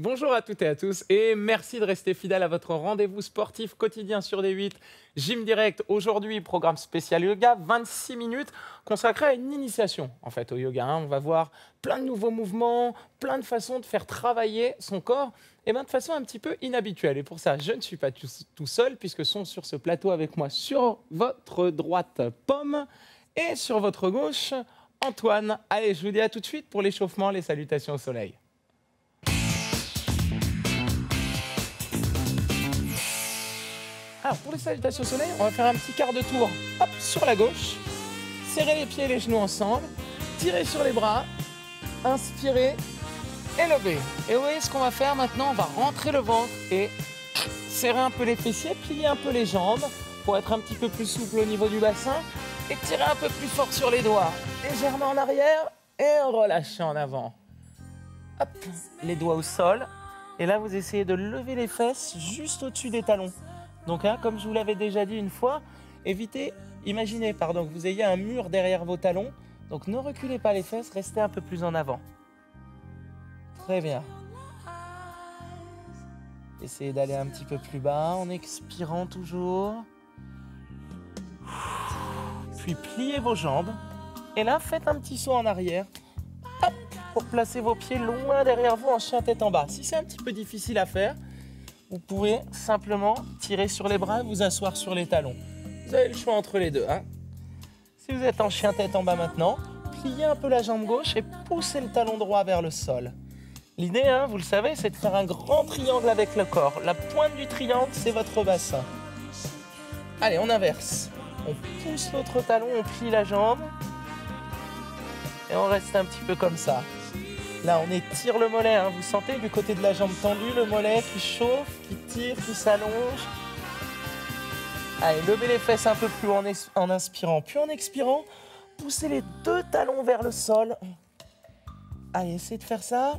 Bonjour à toutes et à tous et merci de rester fidèle à votre rendez-vous sportif quotidien sur D8, Gym Direct. Aujourd'hui, programme spécial yoga, 26 minutes consacré à une initiation en fait au yoga. On va voir plein de nouveaux mouvements, plein de façons de faire travailler son corps et de façon un petit peu inhabituelle. Et pour ça, je ne suis pas tout seul puisque sont sur ce plateau avec moi sur votre droite Pomme et sur votre gauche Antoine. Allez, je vous dis à tout de suite pour l'échauffement, les salutations au soleil. Alors pour les salutations au soleil, on va faire un petit quart de tour hop, sur la gauche, serrer les pieds et les genoux ensemble, tirer sur les bras, inspirer et lever. Et vous voyez ce qu'on va faire maintenant, on va rentrer le ventre et serrer un peu les fessiers, plier un peu les jambes pour être un petit peu plus souple au niveau du bassin et tirer un peu plus fort sur les doigts, légèrement en arrière et relâcher en avant. Hop, les doigts au sol et là vous essayez de lever les fesses juste au-dessus des talons. Donc, comme je vous l'avais déjà dit une fois, imaginez que vous ayez un mur derrière vos talons. Donc, ne reculez pas les fesses, restez un peu plus en avant. Très bien. Essayez d'aller un petit peu plus bas en expirant toujours. Puis, pliez vos jambes. Et là, faites un petit saut en arrière. Hop, pour placer vos pieds loin derrière vous en chien tête en bas. Si c'est un petit peu difficile à faire, vous pouvez simplement tirer sur les bras et vous asseoir sur les talons. Vous avez le choix entre les deux. Si vous êtes en chien tête en bas maintenant, pliez un peu la jambe gauche et poussez le talon droit vers le sol. L'idée, vous le savez, c'est de faire un grand triangle avec le corps. La pointe du triangle, c'est votre bassin. Allez, on inverse. On pousse notre talon, on plie la jambe. Et on reste un petit peu comme ça. Là, on étire le mollet, vous sentez du côté de la jambe tendue, le mollet qui chauffe, qui tire, qui s'allonge. Allez, levez les fesses un peu plus en inspirant, puis en expirant, poussez les deux talons vers le sol. Allez, essayez de faire ça.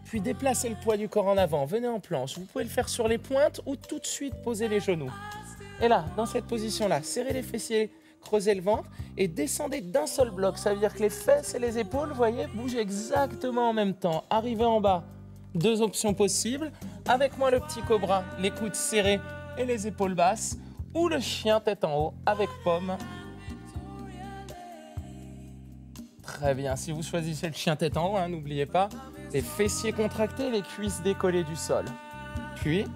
Puis déplacez le poids du corps en avant, venez en planche. Vous pouvez le faire sur les pointes ou tout de suite poser les genoux. Et là, dans cette position-là, serrez les fessiers, creusez le ventre et descendez d'un seul bloc. Ça veut dire que les fesses et les épaules, vous voyez, bougent exactement en même temps. Arrivez en bas, deux options possibles. Avec moi, le petit cobra, les coudes serrés et les épaules basses. Ou le chien tête en haut avec Pomme. Très bien. Si vous choisissez le chien tête en haut, n'oubliez pas, les fessiers contractés, les cuisses décollées du sol. Puis,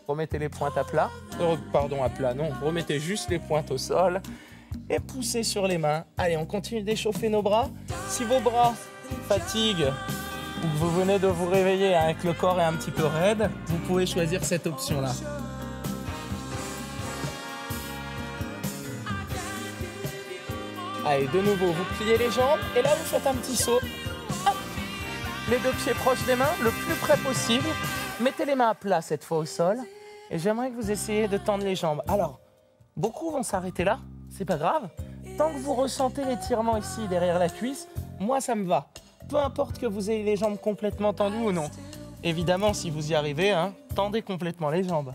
remettez les pointes à plat. À plat, non. Remettez juste les pointes au sol. Et poussez sur les mains. Allez, on continue d'échauffer nos bras. Si vos bras fatiguent ou que vous venez de vous réveiller avec le corps est un petit peu raide, vous pouvez choisir cette option-là. Allez, de nouveau, vous pliez les jambes et là, vous faites un petit saut. Hop, les deux pieds proches des mains, le plus près possible. Mettez les mains à plat cette fois au sol. Et j'aimerais que vous essayiez de tendre les jambes. Alors, beaucoup vont s'arrêter là. C'est pas grave. Tant que vous ressentez l'étirement ici derrière la cuisse, moi ça me va. Peu importe que vous ayez les jambes complètement tendues ou non. Évidemment, si vous y arrivez, tendez complètement les jambes.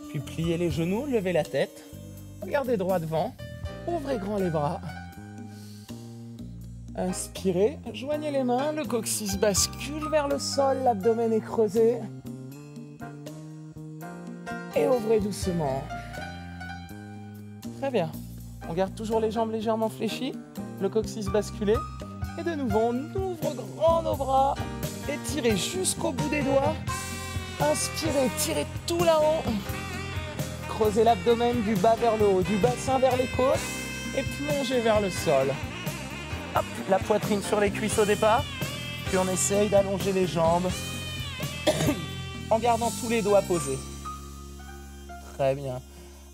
Puis pliez les genoux, levez la tête. Regardez droit devant. Ouvrez grand les bras. Inspirez, joignez les mains, le coccyx bascule vers le sol, l'abdomen est creusé. Et ouvrez doucement. Très bien. On garde toujours les jambes légèrement fléchies, le coccyx basculé. Et de nouveau, on ouvre grand nos bras. Étirez jusqu'au bout des doigts. Inspirez, tirez tout là-haut. Creusez l'abdomen du bas vers le haut, du bassin vers les côtes. Et plongez vers le sol. Hop, la poitrine sur les cuisses au départ. Puis on essaye d'allonger les jambes en gardant tous les doigts posés. Très bien.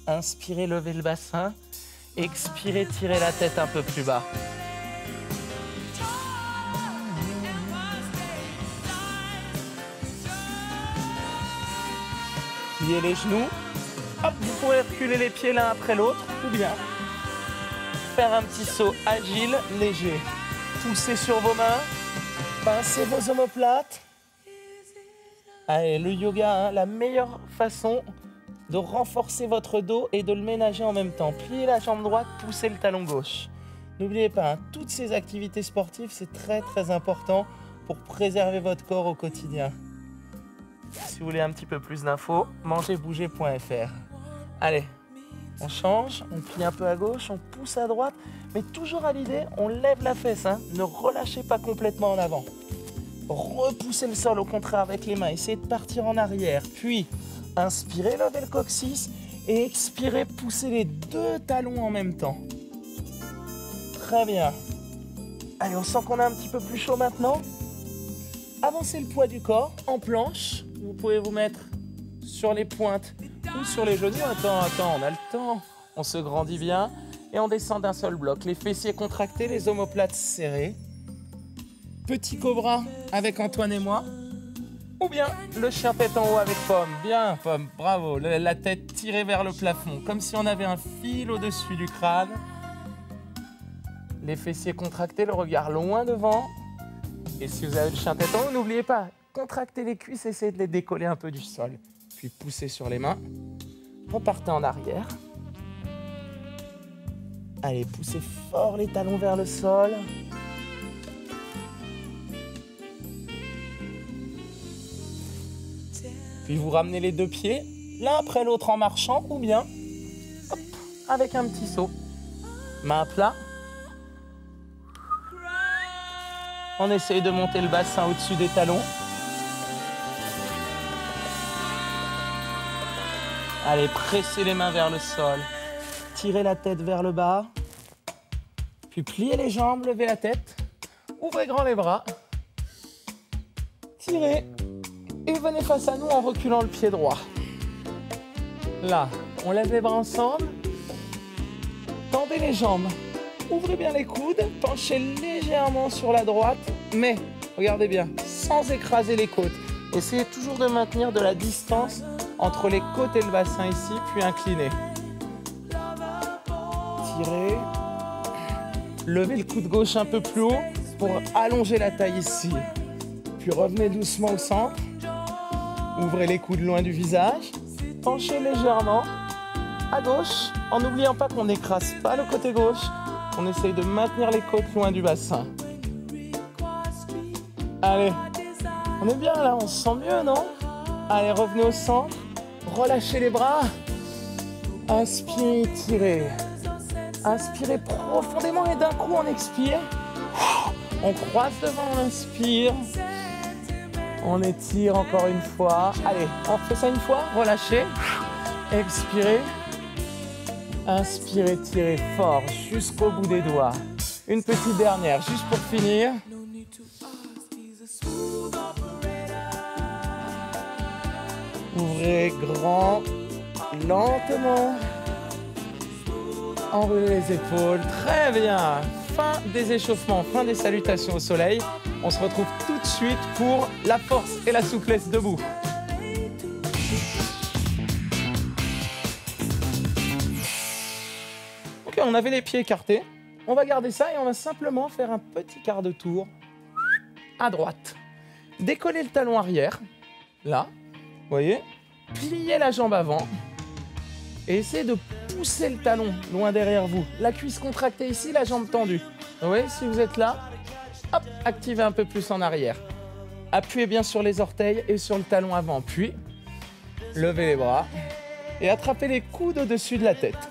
Inspirez, levez le bassin. Expirez, tirez la tête un peu plus bas. Pliez les genoux. Hop, vous pourrez reculer les pieds l'un après l'autre ou bien faire un petit saut agile, léger. Poussez sur vos mains. Pincez vos omoplates. Allez, le yoga, la meilleure façon de renforcer votre dos et de le ménager en même temps. Pliez la jambe droite, poussez le talon gauche. N'oubliez pas, hein, toutes ces activités sportives, c'est très très important pour préserver votre corps au quotidien. Si vous voulez un petit peu plus d'infos, mangerbouger.fr. Allez, on change, on plie un peu à gauche, on pousse à droite, mais toujours à l'idée, on lève la fesse, hein, ne relâchez pas complètement en avant. Repoussez le sol au contraire avec les mains, essayez de partir en arrière, puis inspirez, levez le coccyx et expirez, poussez les deux talons en même temps. Très bien. Allez, on sent qu'on a un petit peu plus chaud maintenant. Avancez le poids du corps en planche. Vous pouvez vous mettre sur les pointes ou sur les genoux. Attends, on a le temps. On se grandit bien et on descend d'un seul bloc. Les fessiers contractés, les omoplates serrées. Petit cobra avec Antoine et moi. Ou bien le chien tête en haut avec Pomme. Bien, Pomme, bravo. La tête tirée vers le plafond, comme si on avait un fil au-dessus du crâne. Les fessiers contractés, le regard loin devant. Et si vous avez le chien tête en haut, n'oubliez pas, contractez les cuisses, essayez de les décoller un peu du sol. Puis poussez sur les mains. Repartez en arrière. Allez, poussez fort les talons vers le sol. Puis vous ramenez les deux pieds, l'un après l'autre en marchant, ou bien hop, avec un petit saut. Main à plat. On essaye de monter le bassin au-dessus des talons. Allez, pressez les mains vers le sol. Tirez la tête vers le bas. Puis pliez les jambes, levez la tête. Ouvrez grand les bras. Tirez. Et venez face à nous en reculant le pied droit. Là, on lève les bras ensemble. Tendez les jambes. Ouvrez bien les coudes, penchez légèrement sur la droite, mais, regardez bien, sans écraser les côtes. Essayez toujours de maintenir de la distance entre les côtes et le bassin ici, puis inclinez. Tirez. Levez le coude gauche un peu plus haut pour allonger la taille ici. Puis revenez doucement au centre. Ouvrez les coudes loin du visage. Penchez légèrement à gauche, en n'oubliant pas qu'on n'écrase pas le côté gauche. On essaye de maintenir les côtes loin du bassin. Allez, on est bien là, on se sent mieux, non? Allez, revenez au centre, relâchez les bras. Inspirez, tirez. Inspirez profondément et d'un coup on expire. On croise devant, on inspire. On étire encore une fois. Allez, on fait ça une fois, relâchez. Expirez. Inspirez, tirez fort jusqu'au bout des doigts. Une petite dernière, juste pour finir. Ouvrez grand, lentement. Enroulez les épaules. Très bien. Fin des échauffements, fin des salutations au soleil. On se retrouve tout de suite pour la force et la souplesse debout. Ok, on avait les pieds écartés. On va garder ça et on va simplement faire un petit quart de tour à droite. Décollez le talon arrière. Là, vous voyez. Pliez la jambe avant. Et essayez de pousser le talon loin derrière vous. La cuisse contractée ici, la jambe tendue. Vous voyez, si vous êtes là, hop, activez un peu plus en arrière. Appuyez bien sur les orteils et sur le talon avant. Puis, levez les bras et attrapez les coudes au-dessus de la tête.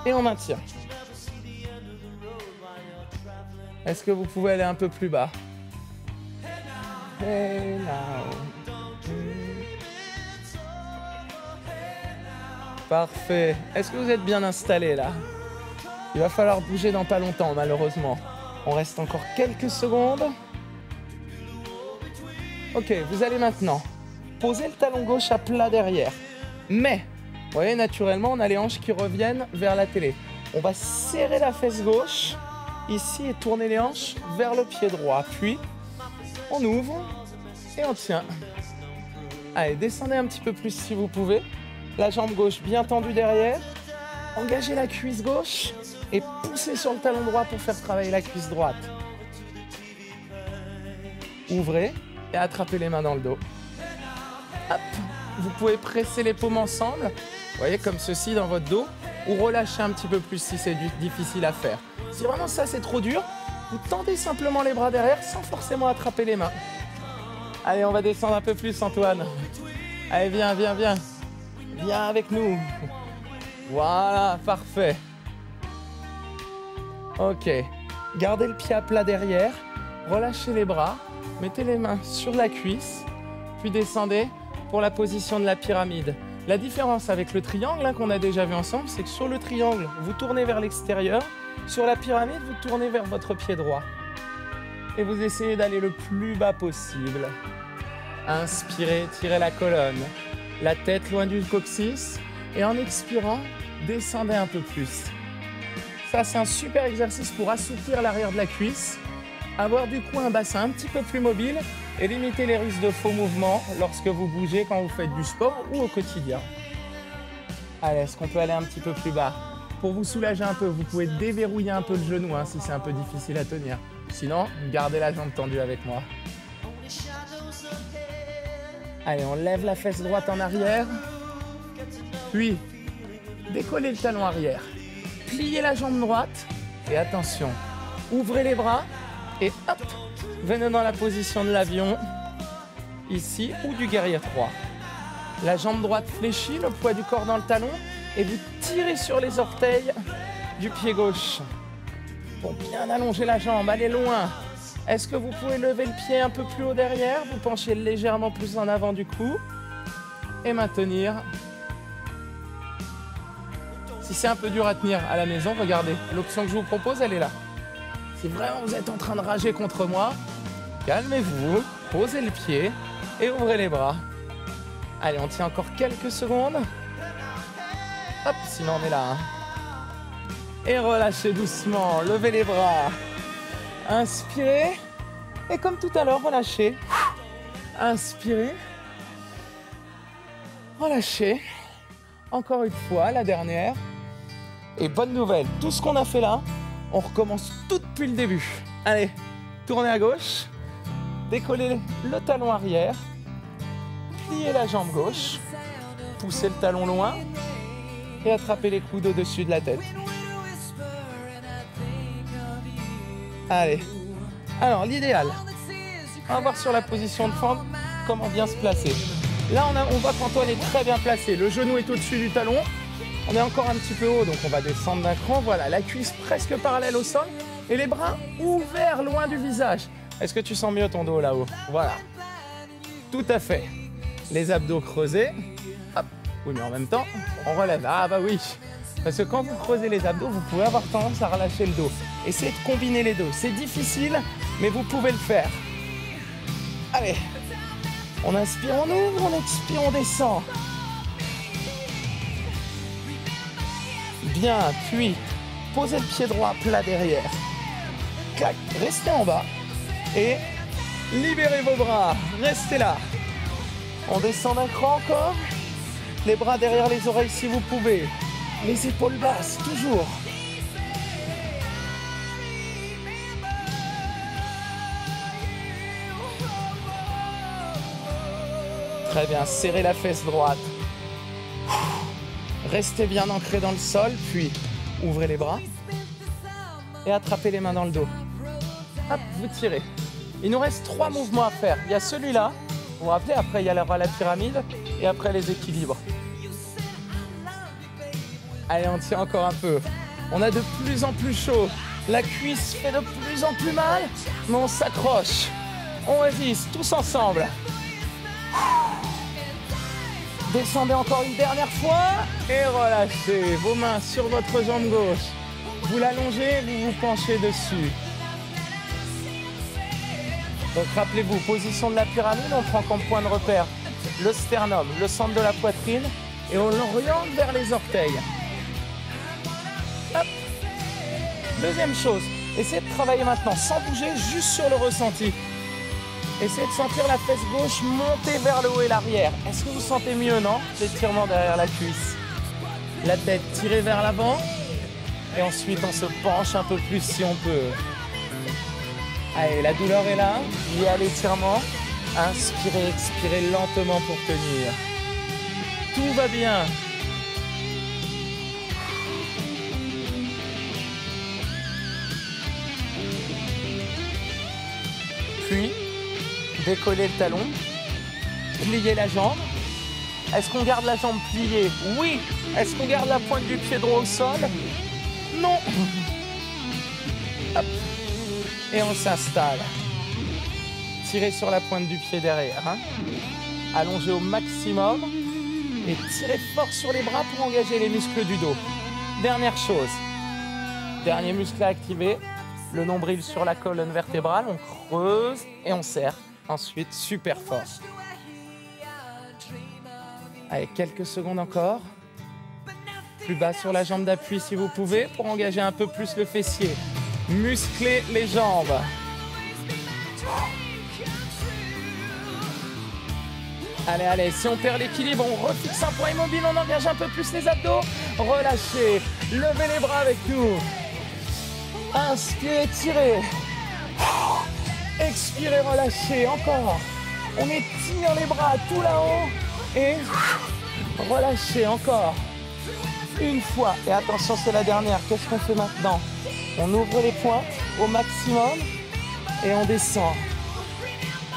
Et on maintient. Est-ce que vous pouvez aller un peu plus bas? Et là. Parfait. Est-ce que vous êtes bien installé là? Il va falloir bouger dans pas longtemps, malheureusement. On reste encore quelques secondes. Ok, vous allez maintenant poser le talon gauche à plat derrière. Mais, vous voyez, naturellement, on a les hanches qui reviennent vers la télé. On va serrer la fesse gauche ici et tourner les hanches vers le pied droit. Puis, on ouvre et on tient. Allez, descendez un petit peu plus si vous pouvez. La jambe gauche bien tendue derrière. Engagez la cuisse gauche et poussez sur le talon droit pour faire travailler la cuisse droite. Ouvrez et attrapez les mains dans le dos. Hop. Vous pouvez presser les paumes ensemble, vous voyez, comme ceci dans votre dos, ou relâcher un petit peu plus si c'est difficile à faire. Si vraiment ça c'est trop dur, vous tendez simplement les bras derrière sans forcément attraper les mains. Allez, on va descendre un peu plus, Antoine. Allez, viens, viens, viens. Viens avec nous. Voilà, parfait. Ok. Gardez le pied à plat derrière. Relâchez les bras. Mettez les mains sur la cuisse. Puis descendez pour la position de la pyramide. La différence avec le triangle qu'on a déjà vu ensemble, c'est que sur le triangle, vous tournez vers l'extérieur. Sur la pyramide, vous tournez vers votre pied droit. Et vous essayez d'aller le plus bas possible. Inspirez, tirez la colonne. La tête loin du coccyx. Et en expirant, descendez un peu plus. Ça, c'est un super exercice pour assouplir l'arrière de la cuisse. Avoir du coup un bassin un petit peu plus mobile et limiter les risques de faux mouvements lorsque vous bougez quand vous faites du sport ou au quotidien. Allez, est-ce qu'on peut aller un petit peu plus bas? Pour vous soulager un peu, vous pouvez déverrouiller un peu le genou si c'est un peu difficile à tenir. Sinon, gardez la jambe tendue avec moi. Allez, on lève la fesse droite en arrière. Puis, décollez le talon arrière. Pliez la jambe droite. Et attention, ouvrez les bras. Et hop, venez dans la position de l'avion. Ici, ou du guerrier 3. La jambe droite fléchie, le poids du corps dans le talon. Et vous tirez sur les orteils du pied gauche. Pour bien allonger la jambe, allez loin. Est-ce que vous pouvez lever le pied un peu plus haut derrière? Vous penchez légèrement plus en avant du cou. Et maintenir. Si c'est un peu dur à tenir à la maison, regardez. L'option que je vous propose, elle est là. Si vraiment vous êtes en train de rager contre moi, calmez-vous, posez le pied et ouvrez les bras. Allez, on tient encore quelques secondes. Hop, sinon on est là. Et relâchez doucement, levez les bras. Inspirez. Et comme tout à l'heure, relâchez. Inspirez. Relâchez. Encore une fois, la dernière. Et bonne nouvelle, tout ce qu'on a fait là, on recommence tout depuis le début. Allez, tournez à gauche. Décollez le talon arrière. Pliez la jambe gauche. Poussez le talon loin. Et attrapez les coudes au-dessus de la tête. Allez. Alors, l'idéal. On va voir sur la position de fente comment bien se placer. Là, on voit qu'Antoine est très bien placé. Le genou est au-dessus du talon. On est encore un petit peu haut, donc on va descendre d'un cran. Voilà, la cuisse presque parallèle au sol. Et les bras ouverts loin du visage. Est-ce que tu sens mieux ton dos là-haut? Voilà. Tout à fait. Les abdos creusés. Hop. Oui, mais en même temps, on relève. Ah bah oui. Parce que quand vous creusez les abdos, vous pouvez avoir tendance à relâcher le dos. Essayez de combiner les deux. C'est difficile, mais vous pouvez le faire. Allez. On inspire, on ouvre, on expire, on descend. Bien, puis posez le pied droit plat derrière. Clac, restez en bas. Et libérez vos bras. Restez là. On descend d'un cran encore. Les bras derrière les oreilles si vous pouvez. Les épaules basses, toujours. Très bien, serrez la fesse droite. Restez bien ancré dans le sol, puis ouvrez les bras et attrapez les mains dans le dos. Hop, vous tirez. Il nous reste 3 mouvements à faire. Il y a celui-là, vous vous rappelez, après il y a la pyramide et après les équilibres. Allez, on tient encore un peu. On a de plus en plus chaud. La cuisse fait de plus en plus mal, mais on s'accroche. On résiste, tous ensemble. Descendez encore une dernière fois et relâchez vos mains sur votre jambe gauche. Vous l'allongez, vous vous penchez dessus. Donc rappelez-vous, position de la pyramide, on prend comme point de repère le sternum, le centre de la poitrine et on l'oriente vers les orteils. Hop. Deuxième chose, essayez de travailler maintenant sans bouger, juste sur le ressenti. Essayez de sentir la fesse gauche monter vers le haut et l'arrière. Est-ce que vous sentez mieux, non? L'étirement derrière la cuisse. La tête tirée vers l'avant. Et ensuite, on se penche un peu plus si on peut. Allez, la douleur est là. Il y a l'étirement. Inspirez, expirez lentement pour tenir. Tout va bien. Puis, décoller le talon, plier la jambe. Est-ce qu'on garde la jambe pliée? Oui. Est-ce qu'on garde la pointe du pied droit au sol? Non. Hop. Et on s'installe. Tirez sur la pointe du pied derrière. Hein. Allongez au maximum et tirez fort sur les bras pour engager les muscles du dos. Dernière chose. Dernier muscle à activer. Le nombril sur la colonne vertébrale. On creuse et on serre. Ensuite, super fort. Allez, quelques secondes encore. Plus bas sur la jambe d'appui si vous pouvez pour engager un peu plus le fessier. Musclez les jambes. Allez, allez, si on perd l'équilibre, on refixe un point immobile, on engage un peu plus les abdos. Relâchez, levez les bras avec nous. Inspirez, tirez. Expirez, relâchez, encore. On étire les bras tout là-haut. Et relâchez encore. Une fois. Et attention, c'est la dernière. Qu'est-ce qu'on fait maintenant? On ouvre les pointes au maximum et on descend.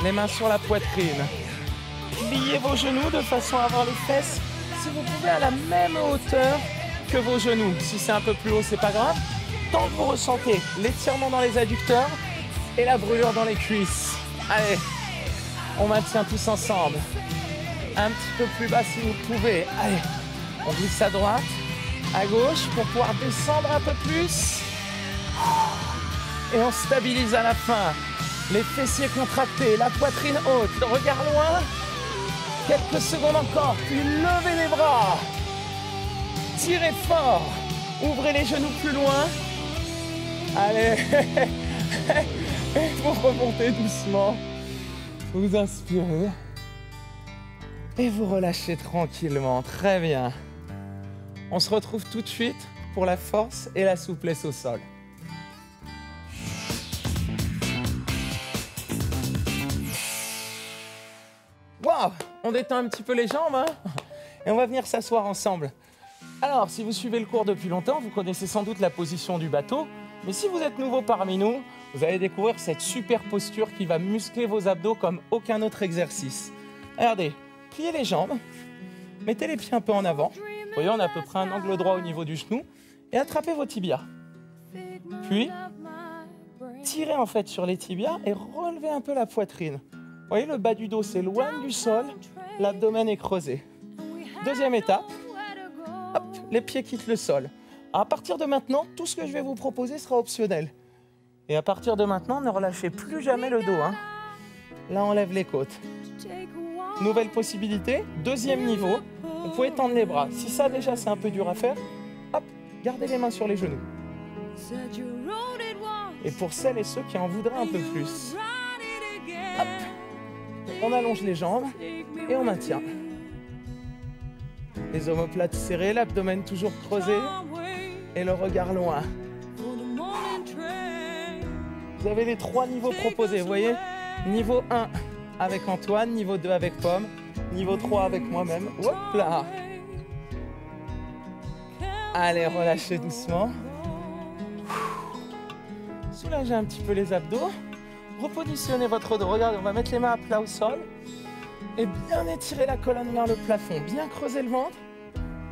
Les mains sur la poitrine. Pliez vos genoux de façon à avoir les fesses, si vous pouvez, à la même hauteur que vos genoux. Si c'est un peu plus haut, c'est pas grave. Tant que vous ressentez l'étirement dans les adducteurs et la brûlure dans les cuisses. Allez, on maintient tous ensemble. Un petit peu plus bas si vous pouvez. Allez, on glisse à droite, à gauche pour pouvoir descendre un peu plus. Et on stabilise à la fin. Les fessiers contractés, la poitrine haute, le regard loin. Quelques secondes encore, puis levez les bras. Tirez fort. Ouvrez les genoux plus loin. Allez. Et vous remontez doucement. Vous inspirez. Et vous relâchez tranquillement. Très bien. On se retrouve tout de suite pour la force et la souplesse au sol. Waouh! On détend un petit peu les jambes, hein, et on va venir s'asseoir ensemble. Alors, si vous suivez le cours depuis longtemps, vous connaissez sans doute la position du bateau. Mais si vous êtes nouveau parmi nous, vous allez découvrir cette super posture qui va muscler vos abdos comme aucun autre exercice. Regardez, pliez les jambes, mettez les pieds un peu en avant. Vous voyez, on a à peu près un angle droit au niveau du genou. Et attrapez vos tibias. Puis, tirez en fait sur les tibias et relevez un peu la poitrine. Vous voyez, le bas du dos s'éloigne du sol, l'abdomen est creusé. Deuxième étape, hop, les pieds quittent le sol. À partir de maintenant, tout ce que je vais vous proposer sera optionnel. Et à partir de maintenant, ne relâchez plus jamais le dos. Hein. Là, on lève les côtes. Nouvelle possibilité, deuxième niveau, vous pouvez tendre les bras. Si ça déjà c'est un peu dur à faire, hop, gardez les mains sur les genoux. Et pour celles et ceux qui en voudraient un peu plus, hop, on allonge les jambes et on maintient. Les omoplates serrées, l'abdomen toujours creusé et le regard loin. Vous avez les 3 niveaux proposés, vous voyez? Niveau 1 avec Antoine, niveau 2 avec Pomme, niveau 3 avec moi-même. Hop là! Allez, relâchez doucement. Soulagez un petit peu les abdos. Repositionnez votre dos. Regardez, on va mettre les mains à plat au sol. Et bien étirer la colonne vers le plafond. Bien creuser le ventre.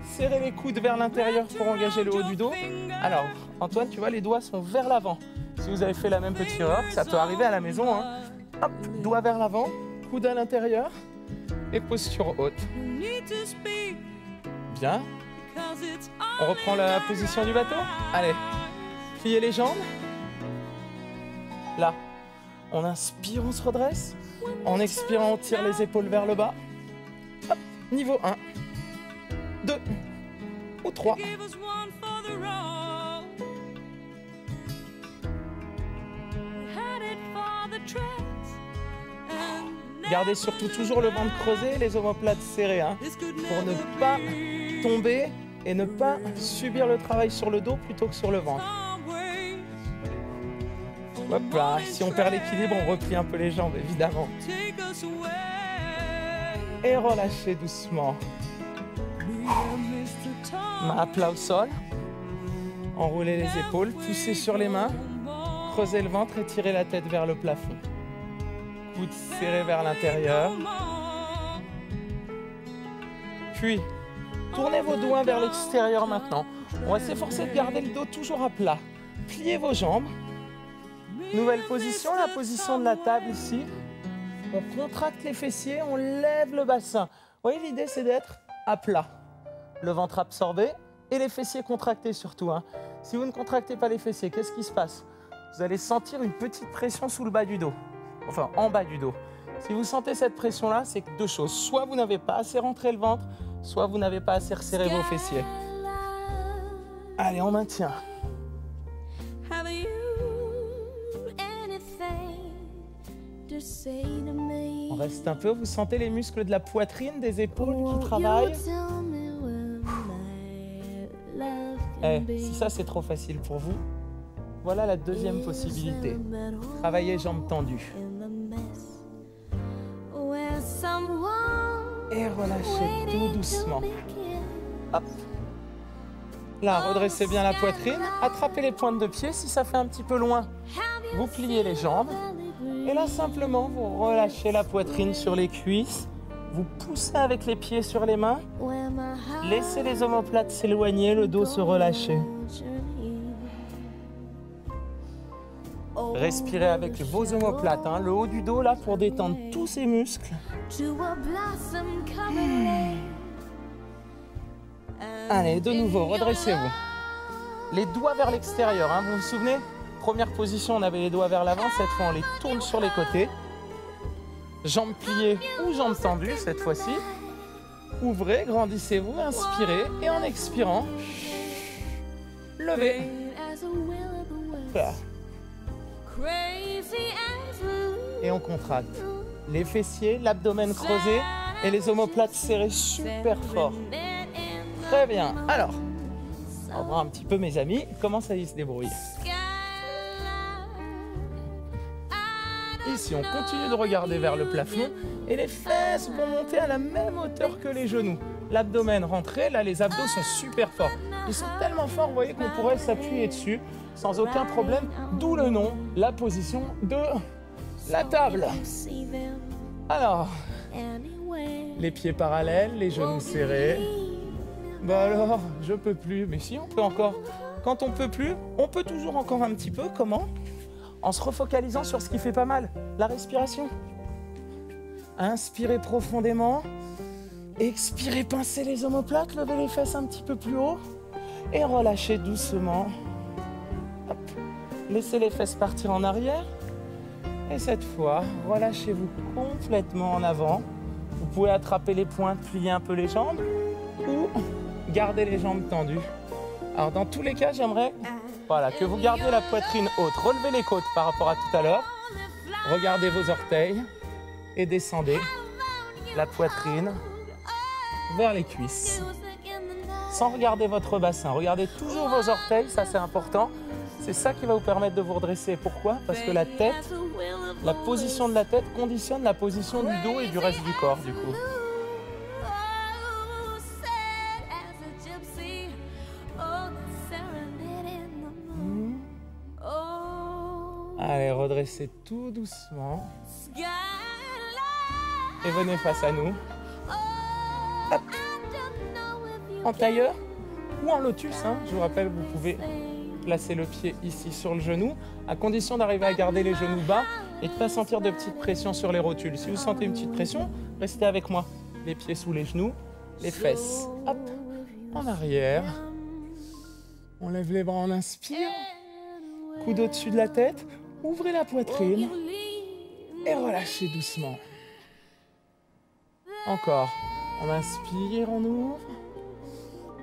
Serrez les coudes vers l'intérieur pour engager le haut du dos. Alors, Antoine, tu vois, les doigts sont vers l'avant. Si vous avez fait la même petite erreur, ça peut arriver à la maison. Hein. Hop, doigt vers l'avant, coude à l'intérieur et posture haute. Bien. On reprend la position du bateau. Allez, pliez les jambes. Là, on inspire, on se redresse. En expirant, on tire les épaules vers le bas. Hop, niveau 1, 2 ou 3. Gardez surtout toujours le ventre creusé, les omoplates serrées, hein, pour ne pas tomber et ne pas subir le travail sur le dos plutôt que sur le ventre. Hop là, si on perd l'équilibre, on replie un peu les jambes, évidemment. Et relâchez doucement. Main à plat au sol. Enroulez les épaules, poussez sur les mains. Creusez le ventre et tirez la tête vers le plafond. coudes serrés vers l'intérieur. Puis, tournez vos doigts vers l'extérieur maintenant. On va s'efforcer de garder le dos toujours à plat. Pliez vos jambes. Nouvelle position, la position de la table ici. On contracte les fessiers, on lève le bassin. Vous voyez, l'idée, c'est d'être à plat. Le ventre absorbé et les fessiers contractés surtout. Si vous ne contractez pas les fessiers, qu'est-ce qui se passe? Vous allez sentir une petite pression sous le bas du dos. Enfin, en bas du dos. Si vous sentez cette pression-là, c'est deux choses. Soit vous n'avez pas assez rentré le ventre, soit vous n'avez pas assez resserré vos fessiers. Allez, on maintient. On reste un peu, vous sentez les muscles de la poitrine, des épaules qui travaillent. Si ça c'est trop facile pour vous, voilà la deuxième possibilité. Travaillez jambes tendues. Et relâchez tout doucement. Hop. Là, redressez bien la poitrine, attrapez les pointes de pied. Si ça fait un petit peu loin, vous pliez les jambes. Et là, simplement, vous relâchez la poitrine sur les cuisses. Vous poussez avec les pieds sur les mains. Laissez les omoplates s'éloigner, le dos se relâcher. Respirez avec vos omoplates, le haut du dos là pour détendre tous ces muscles. Allez, de nouveau, redressez-vous. Les doigts vers l'extérieur, vous vous souvenez? Première position, on avait les doigts vers l'avant. Cette fois, on les tourne sur les côtés. Jambes pliées ou jambes tendues cette fois-ci. Ouvrez, grandissez-vous, inspirez. Et en expirant, levez. Voilà. Et on contracte. Les fessiers, l'abdomen creusé et les omoplates serrées super fort. Très bien. Alors, on va voir un petit peu mes amis, comment ça y se débrouille. Ici, on continue de regarder vers le plafond et les fesses vont monter à la même hauteur que les genoux. L'abdomen rentré, là les abdos sont super forts. Ils sont tellement forts, vous voyez, qu'on pourrait s'appuyer dessus sans aucun problème, d'où le nom, la position de la table. Alors, les pieds parallèles, les genoux serrés. Bah alors, je peux plus, mais si on peut encore. Quand on peut plus, on peut toujours encore un petit peu, comment ? En se refocalisant sur ce qui fait pas mal, la respiration. Inspirez profondément, expirez, pincez les omoplates, levez les fesses un petit peu plus haut et relâchez doucement. Hop. Laissez les fesses partir en arrière et cette fois, relâchez-vous complètement en avant. Vous pouvez attraper les pointes, plier un peu les jambes ou garder les jambes tendues. Alors dans tous les cas, j'aimerais que vous gardiez la poitrine haute. Relevez les côtes par rapport à tout à l'heure. Regardez vos orteils et descendez la poitrine vers les cuisses. Sans regarder votre bassin. Regardez toujours vos orteils, ça c'est important. C'est ça qui va vous permettre de vous redresser. Pourquoi? Parce que la tête, la position de la tête conditionne la position du dos et du reste du corps du coup. Allez, redressez tout doucement. Et venez face à nous. Hop. En tailleur ou en lotus. Je vous rappelle, vous pouvez placer le pied ici sur le genou, à condition d'arriver à garder les genoux bas et de ne pas sentir de petite pression sur les rotules. Si vous sentez une petite pression, restez avec moi. Les pieds sous les genoux, les fesses. Hop. En arrière. On lève les bras, on inspire. Coude au-dessus de la tête. Ouvrez la poitrine et relâchez doucement. Encore. On inspire, on ouvre.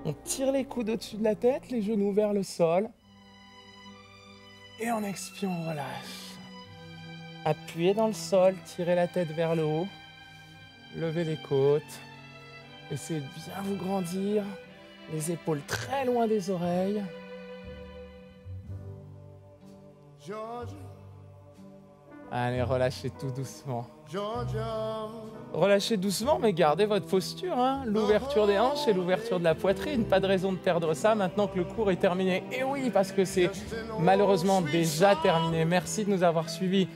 On tire les coudes au-dessus de la tête, les genoux vers le sol. Et on expire, on relâche. Appuyez dans le sol, tirez la tête vers le haut. Levez les côtes. Essayez de bien vous grandir. Les épaules très loin des oreilles. Allez, relâchez tout doucement. Relâchez doucement, mais gardez votre posture. L'ouverture des hanches et l'ouverture de la poitrine. Pas de raison de perdre ça maintenant que le cours est terminé. Et oui, parce que c'est malheureusement déjà terminé. Merci de nous avoir suivis.